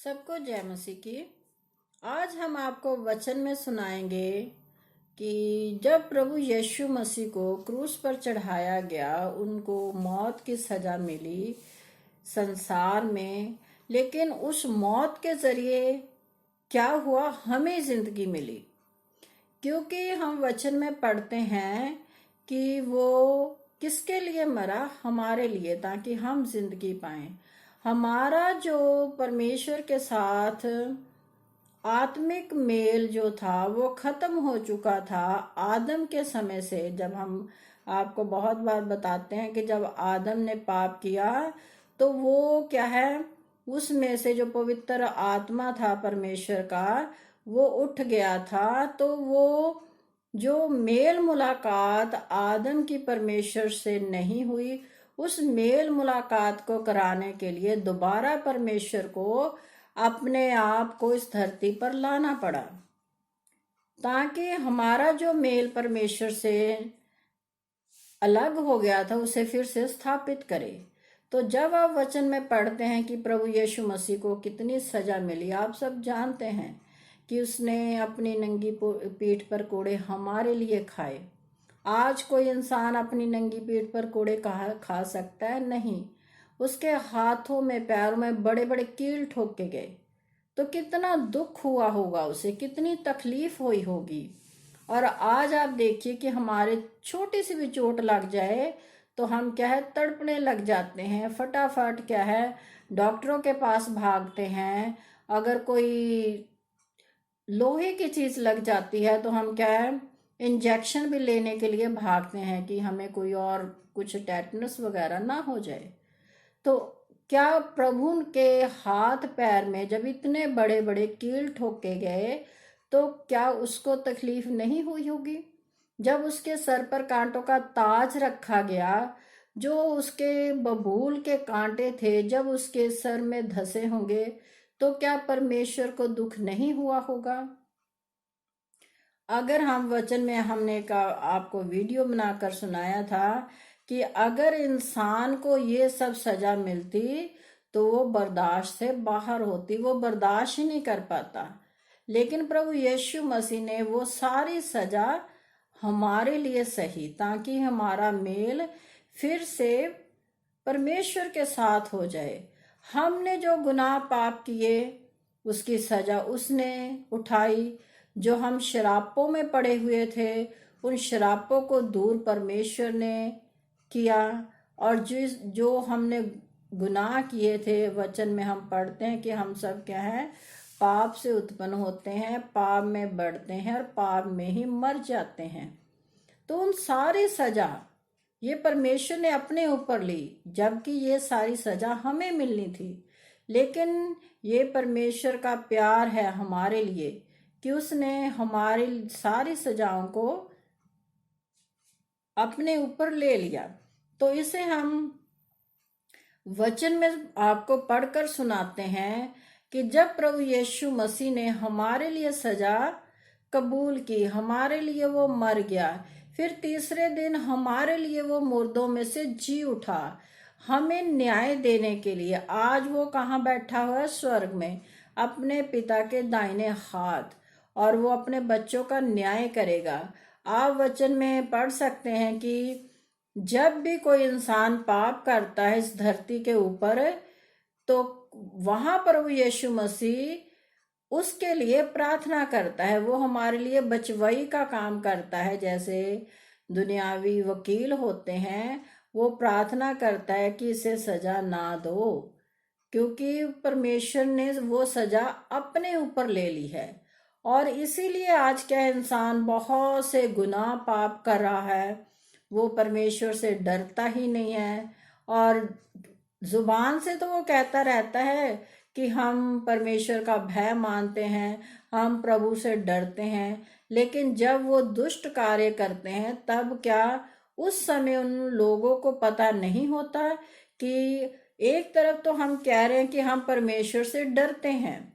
सबको जय मसीह की। आज हम आपको वचन में सुनाएंगे कि जब प्रभु यीशु मसीह को क्रूस पर चढ़ाया गया, उनको मौत की सजा मिली संसार में, लेकिन उस मौत के जरिए क्या हुआ, हमें जिंदगी मिली। क्योंकि हम वचन में पढ़ते हैं कि वो किसके लिए मरा, हमारे लिए, ताकि हम जिंदगी पाएं। हमारा जो परमेश्वर के साथ आत्मिक मेल जो था वो खत्म हो चुका था आदम के समय से। जब हम आपको बहुत बार बताते हैं कि जब आदम ने पाप किया तो वो क्या है, उसमें से जो पवित्र आत्मा था परमेश्वर का वो उठ गया था। तो वो जो मेल मुलाकात आदम की परमेश्वर से नहीं हुई, उस मेल मुलाकात को कराने के लिए दोबारा परमेश्वर को अपने आप को इस धरती पर लाना पड़ा, ताकि हमारा जो मेल परमेश्वर से अलग हो गया था उसे फिर से स्थापित करे। तो जब आप वचन में पढ़ते हैं कि प्रभु यीशु मसीह को कितनी सजा मिली, आप सब जानते हैं कि उसने अपनी नंगी पीठ पर कोड़े हमारे लिए खाए। आज कोई इंसान अपनी नंगी पीठ पर कोड़े खा सकता है? नहीं। उसके हाथों में पैरों में बड़े बड़े कील ठोक के गए। तो कितना दुख हुआ होगा उसे, कितनी तकलीफ हुई होगी। और आज आप देखिए कि हमारे छोटी सी भी चोट लग जाए तो हम क्या है, तड़पने लग जाते हैं, फटाफट क्या है, डॉक्टरों के पास भागते हैं। अगर कोई लोहे की चीज लग जाती है तो हम क्या है, इंजेक्शन भी लेने के लिए भागते हैं कि हमें कोई और कुछ टेटनस वगैरह ना हो जाए। तो क्या प्रभु के हाथ पैर में जब इतने बड़े बड़े कील ठोके गए तो क्या उसको तकलीफ नहीं हुई होगी? जब उसके सर पर कांटों का ताज रखा गया, जो उसके बबूल के कांटे थे जब उसके सर में धसे होंगे, तो क्या परमेश्वर को दुख नहीं हुआ होगा? अगर हम वचन में हमने का आपको वीडियो बनाकर सुनाया था कि अगर इंसान को ये सब सजा मिलती तो वो बर्दाश्त से बाहर होती, वो बर्दाश्त ही नहीं कर पाता। लेकिन प्रभु यीशु मसीह ने वो सारी सजा हमारे लिए सही, ताकि हमारा मेल फिर से परमेश्वर के साथ हो जाए। हमने जो गुनाह पाप किए उसकी सजा उसने उठाई। जो हम शरापों में पड़े हुए थे उन शरापों को दूर परमेश्वर ने किया। और जो हमने गुनाह किए थे, वचन में हम पढ़ते हैं कि हम सब क्या है, पाप से उत्पन्न होते हैं, पाप में बढ़ते हैं और पाप में ही मर जाते हैं। तो उन सारी सजा ये परमेश्वर ने अपने ऊपर ली, जबकि ये सारी सजा हमें मिलनी थी। लेकिन ये परमेश्वर का प्यार है हमारे लिए कि उसने हमारी सारी सजाओं को अपने ऊपर ले लिया। तो इसे हम वचन में आपको पढ़कर सुनाते हैं कि जब प्रभु यीशु मसीह ने हमारे लिए सजा कबूल की, हमारे लिए वो मर गया, फिर तीसरे दिन हमारे लिए वो मुर्दों में से जी उठा, हमें न्याय देने के लिए। आज वो कहाँ बैठा हुआ है? स्वर्ग में, अपने पिता के दाहिने हाथ, और वो अपने बच्चों का न्याय करेगा। आप वचन में पढ़ सकते हैं कि जब भी कोई इंसान पाप करता है इस धरती के ऊपर, तो वहां पर वो यीशु मसीह उसके लिए प्रार्थना करता है। वो हमारे लिए बचवाई का काम करता है। जैसे दुनियावी वकील होते हैं, वो प्रार्थना करता है कि इसे सजा ना दो, क्योंकि परमेश्वर ने वो सजा अपने ऊपर ले ली है। और इसीलिए आज क्या इंसान बहुत से गुनाह पाप कर रहा है, वो परमेश्वर से डरता ही नहीं है। और जुबान से तो वो कहता रहता है कि हम परमेश्वर का भय मानते हैं, हम प्रभु से डरते हैं, लेकिन जब वो दुष्ट कार्य करते हैं तब क्या उस समय उन लोगों को पता नहीं होता कि एक तरफ तो हम कह रहे हैं कि हम परमेश्वर से डरते हैं,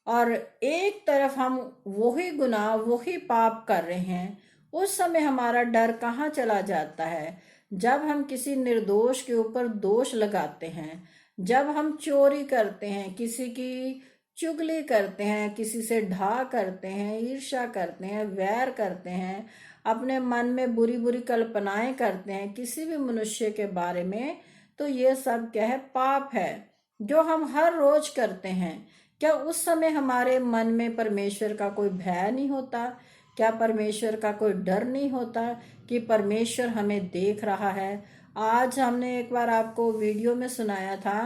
और एक तरफ हम वही गुनाह वही पाप कर रहे हैं। उस समय हमारा डर कहाँ चला जाता है? जब हम किसी निर्दोष के ऊपर दोष लगाते हैं, जब हम चोरी करते हैं, किसी की चुगली करते हैं, किसी से ढा करते हैं, ईर्ष्या करते हैं, वैर करते हैं, अपने मन में बुरी बुरी कल्पनाएं करते हैं किसी भी मनुष्य के बारे में, तो ये सब क्या है? पाप है, जो हम हर रोज करते हैं। क्या उस समय हमारे मन में परमेश्वर का कोई भय नहीं होता? क्या परमेश्वर का कोई डर नहीं होता कि परमेश्वर हमें देख रहा है? आज हमने एक बार आपको वीडियो में सुनाया था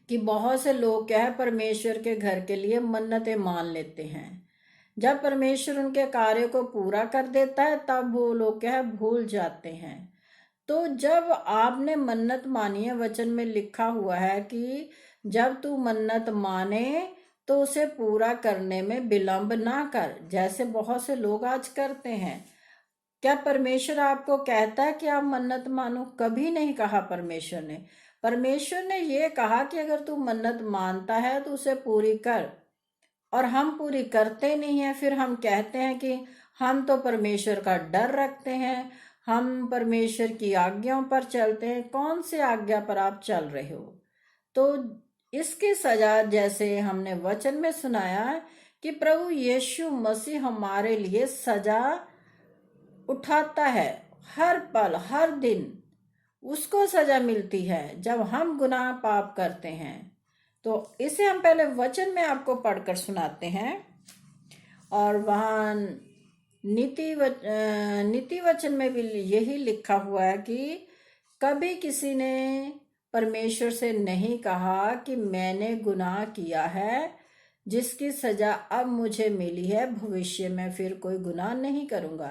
कि बहुत से लोग क्या है, परमेश्वर के घर के लिए मन्नतें मान लेते हैं। जब परमेश्वर उनके कार्य को पूरा कर देता है तब वो लोग क्या है, भूल जाते हैं। तो जब आपने मन्नत मानी है, वचन में लिखा हुआ है कि जब तू मन्नत माने तो उसे पूरा करने में विलंब ना कर, जैसे बहुत से लोग आज करते हैं। क्या परमेश्वर आपको कहता है कि आप मन्नत मानो? कभी नहीं कहा परमेश्वर ने। परमेश्वर ने ये कहा कि अगर तू मन्नत मानता है तो उसे पूरी कर, और हम पूरी करते नहीं है। फिर हम कहते हैं कि हम तो परमेश्वर का डर रखते हैं, हम परमेश्वर की आज्ञाओं पर चलते हैं। कौन से आज्ञा पर आप चल रहे हो? तो इसकी सजा, जैसे हमने वचन में सुनाया कि प्रभु यीशु मसीह हमारे लिए सजा उठाता है। हर पल हर दिन उसको सजा मिलती है जब हम गुनाह पाप करते हैं। तो इसे हम पहले वचन में आपको पढ़कर सुनाते हैं। और वहाँ नीति वचन में भी यही लिखा हुआ है कि कभी किसी ने परमेश्वर से नहीं कहा कि मैंने गुनाह किया है, जिसकी सजा अब मुझे मिली है, भविष्य में फिर कोई गुनाह नहीं करूंगा।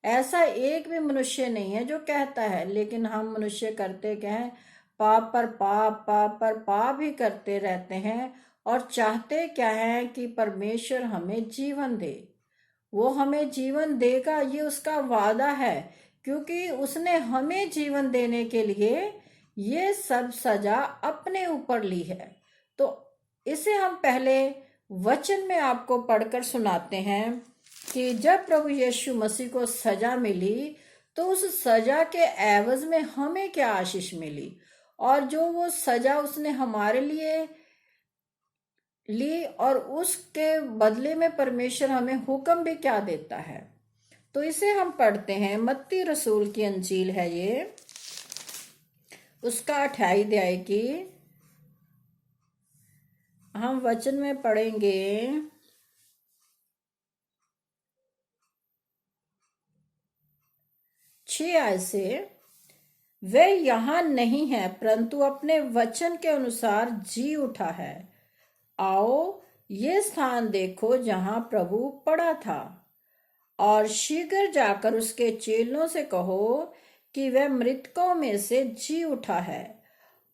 ऐसा एक भी मनुष्य नहीं है जो कहता है। लेकिन हम मनुष्य करते क्या है? पाप पर पाप, पाप पर पाप ही करते रहते हैं। और चाहते क्या है? कि परमेश्वर हमें जीवन दे। वो हमें जीवन देगा, ये उसका वादा है, क्योंकि उसने हमें जीवन देने के लिए ये सब सजा अपने ऊपर ली है। तो इसे हम पहले वचन में आपको पढ़कर सुनाते हैं कि जब प्रभु यीशु मसीह को सजा मिली तो उस सजा के एवज में हमें क्या आशीष मिली, और जो वो सजा उसने हमारे लिए ली, और उसके बदले में परमेश्वर हमें हुक्म भी क्या देता है। तो इसे हम पढ़ते हैं। मत्ती रसूल की अंजील है ये, उसका 28 अध्याय की हम वचन में पढ़ेंगे 6 आयत से। वे यहाँ नहीं है, परंतु अपने वचन के अनुसार जी उठा है। आओ ये स्थान देखो जहां प्रभु पड़ा था, और शीघ्र जाकर उसके चेलों से कहो कि वह मृतकों में से जी उठा है,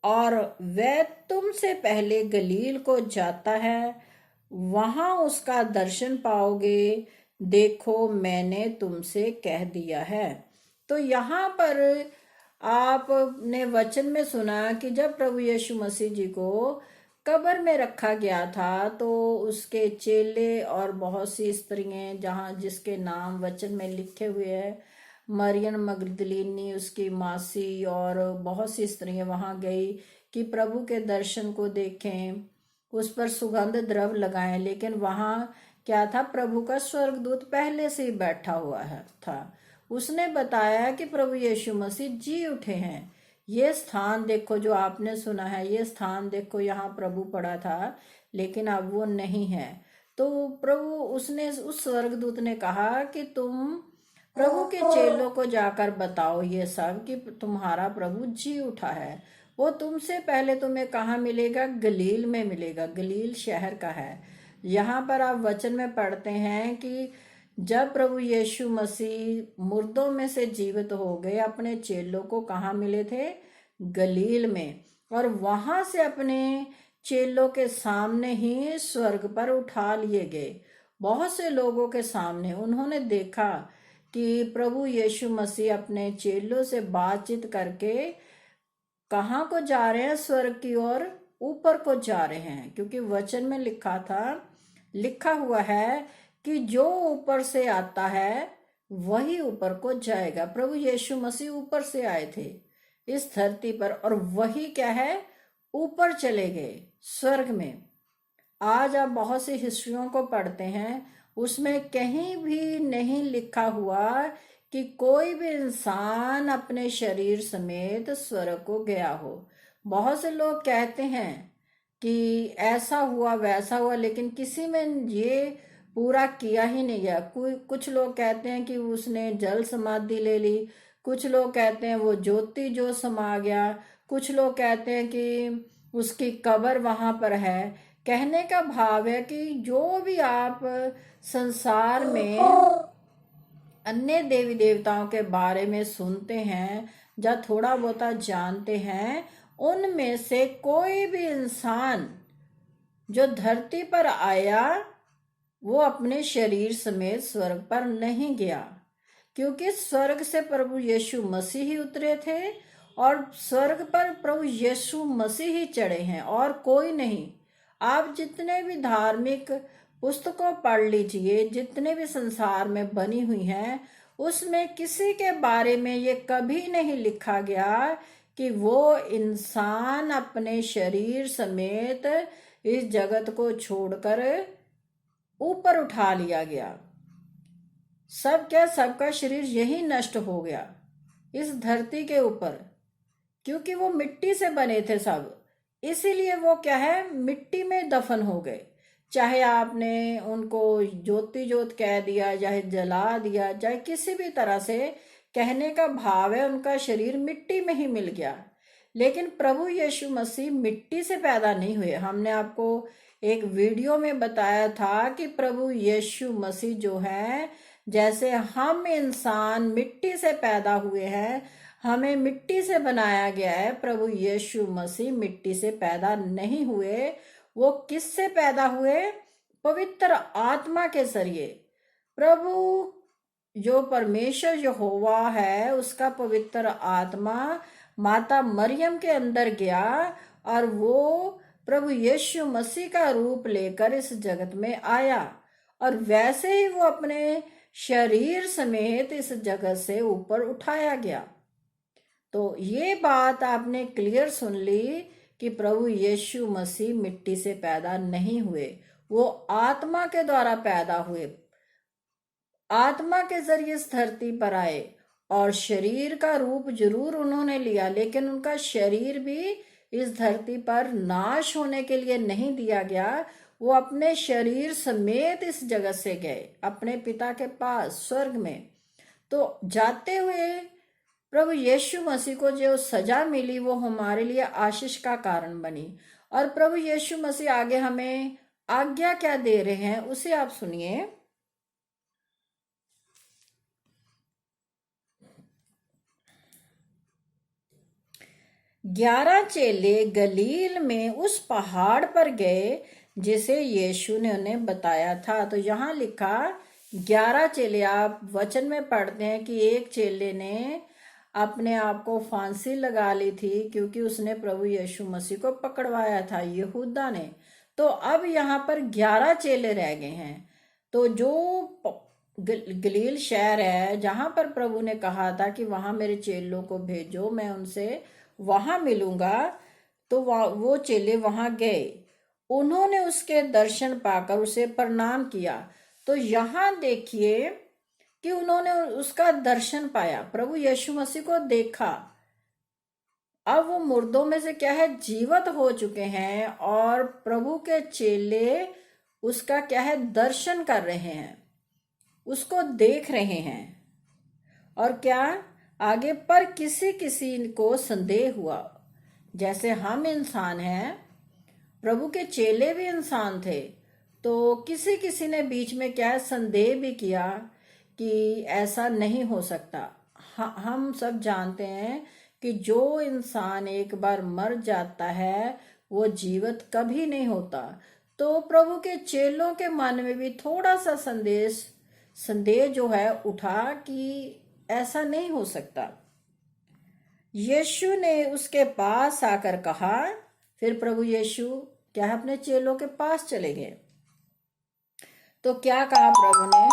और वह तुमसे पहले गलील को जाता है, वहां उसका दर्शन पाओगे। देखो मैंने तुमसे कह दिया है। तो यहाँ पर आपने वचन में सुना कि जब प्रभु यीशु मसीह जी को कब्र में रखा गया था तो उसके चेले और बहुत सी स्त्रियां, जहाँ जिसके नाम वचन में लिखे हुए हैं, मरियम मगदलीनी, उसकी मासी और बहुत सी स्त्रियां वहां गई कि प्रभु के दर्शन को देखें, उस पर सुगंध द्रव्य लगाएं। लेकिन वहां क्या था? प्रभु का स्वर्गदूत पहले से ही बैठा हुआ है था। उसने बताया कि प्रभु यीशु मसीह जी उठे हैं। ये स्थान देखो जो आपने सुना है, ये स्थान देखो, यहाँ प्रभु पड़ा था, लेकिन अब वो नहीं है। तो प्रभु उसने उस स्वर्गदूत ने कहा कि तुम प्रभु के चेलों को जाकर बताओ ये सब कि तुम्हारा प्रभु जी उठा है। वो तुमसे पहले तुम्हें कहाँ मिलेगा? गलील में मिलेगा। गलील शहर का है। यहाँ पर आप वचन में पढ़ते हैं कि जब प्रभु यीशु मसीह मुर्दों में से जीवित हो गए, अपने चेलों को कहाँ मिले थे? गलील में। और वहां से अपने चेलों के सामने ही स्वर्ग पर उठा लिए गए। बहुत से लोगों के सामने उन्होंने देखा कि प्रभु यीशु मसीह अपने चेलों से बातचीत करके कहाँ को जा रहे हैं? स्वर्ग की ओर, ऊपर को जा रहे हैं। क्योंकि वचन में लिखा हुआ है कि जो ऊपर से आता है वही ऊपर को जाएगा। प्रभु यीशु मसीह ऊपर से आए थे इस धरती पर, और वही क्या है? ऊपर चले गए स्वर्ग में। आज आप बहुत सी हिस्ट्रियों को पढ़ते हैं, उसमें कहीं भी नहीं लिखा हुआ कि कोई भी इंसान अपने शरीर समेत स्वर्ग को गया हो। बहुत से लोग कहते हैं कि ऐसा हुआ वैसा हुआ, लेकिन किसी में ये पूरा किया ही नहीं गया। कुछ लोग कहते हैं कि उसने जल समाधि ले ली, कुछ लोग कहते हैं वो ज्योति जो समा गया, कुछ लोग कहते हैं कि उसकी कब्र वहां पर है। कहने का भाव है कि जो भी आप संसार में अन्य देवी देवताओं के बारे में सुनते हैं या थोड़ा बहुता जानते हैं, उनमें से कोई भी इंसान जो धरती पर आया वो अपने शरीर समेत स्वर्ग पर नहीं गया, क्योंकि स्वर्ग से प्रभु यीशु मसीह ही उतरे थे और स्वर्ग पर प्रभु यीशु मसीह ही चढ़े हैं और कोई नहीं। आप जितने भी धार्मिक पुस्तकों पढ़ लीजिए, जितने भी संसार में बनी हुई हैं, उसमें किसी के बारे में ये कभी नहीं लिखा गया कि वो इंसान अपने शरीर समेत इस जगत को छोड़कर ऊपर उठा लिया गया। सबका शरीर यही नष्ट हो गया इस धरती के ऊपर, क्योंकि वो मिट्टी से बने थे सब, इसीलिए वो क्या है, मिट्टी में दफन हो गए। चाहे आपने उनको ज्योति ज्योत कह दिया, चाहे जला दिया, चाहे किसी भी तरह से, कहने का भाव है उनका शरीर मिट्टी में ही मिल गया। लेकिन प्रभु यीशु मसीह मिट्टी से पैदा नहीं हुए। हमने आपको एक वीडियो में बताया था कि प्रभु यीशु मसीह जो है, जैसे हम इंसान मिट्टी से पैदा हुए हैं, हमें मिट्टी से बनाया गया है, प्रभु यीशु मसीह मिट्टी से पैदा नहीं हुए। वो किससे पैदा हुए? पवित्र आत्मा के जरिए। प्रभु जो परमेश्वर यहोवा है, उसका पवित्र आत्मा माता मरियम के अंदर गया और वो प्रभु यीशु मसीह का रूप लेकर इस जगत में आया, और वैसे ही वो अपने शरीर समेत इस जगत से ऊपर उठाया गया। तो ये बात आपने क्लियर सुन ली कि प्रभु यीशु मसीह मिट्टी से पैदा नहीं हुए, वो आत्मा के द्वारा पैदा हुए, आत्मा के जरिए इस धरती पर आए। और शरीर का रूप जरूर उन्होंने लिया, लेकिन उनका शरीर भी इस धरती पर नाश होने के लिए नहीं दिया गया। वो अपने शरीर समेत इस जगत से गए अपने पिता के पास स्वर्ग में। तो जाते हुए प्रभु यीशु मसीह को जो सजा मिली वो हमारे लिए आशीष का कारण बनी। और प्रभु यीशु मसीह आगे हमें आज्ञा क्या दे रहे हैं उसे आप सुनिए। 11 चेले गलील में उस पहाड़ पर गए जिसे यीशु ने उन्हें बताया था। तो यहाँ लिखा 11 चेले। आप वचन में पढ़ते हैं कि एक चेले ने अपने आप को फांसी लगा ली थी, क्योंकि उसने प्रभु यीशु मसीह को पकड़वाया था, यहूदा ने। तो अब यहाँ पर 11 चेले रह गए हैं। तो जो गलील शहर है जहां पर प्रभु ने कहा था कि वहां मेरे चेलों को भेजो, मैं उनसे वहां मिलूंगा, तो वो चेले वहां गए। उन्होंने उसके दर्शन पाकर उसे प्रणाम किया। तो यहाँ देखिए कि उन्होंने उसका दर्शन पाया, प्रभु यीशु मसीह को देखा। अब वो मुर्दों में से क्या है, जीवित हो चुके हैं, और प्रभु के चेले उसका क्या है, दर्शन कर रहे हैं, उसको देख रहे हैं। और क्या आगे पर किसी किसी को संदेह हुआ, जैसे हम इंसान हैं, प्रभु के चेले भी इंसान थे, तो किसी किसी ने बीच में क्या है, संदेह भी किया कि ऐसा नहीं हो सकता। हम सब जानते हैं कि जो इंसान एक बार मर जाता है वो जीवित कभी नहीं होता। तो प्रभु के चेलों के मन में भी थोड़ा सा संदेह जो है उठा कि ऐसा नहीं हो सकता। यीशु ने उसके पास आकर कहा, फिर प्रभु यीशु क्या है, अपने चेलों के पास चले गए। तो क्या कहा प्रभु ने,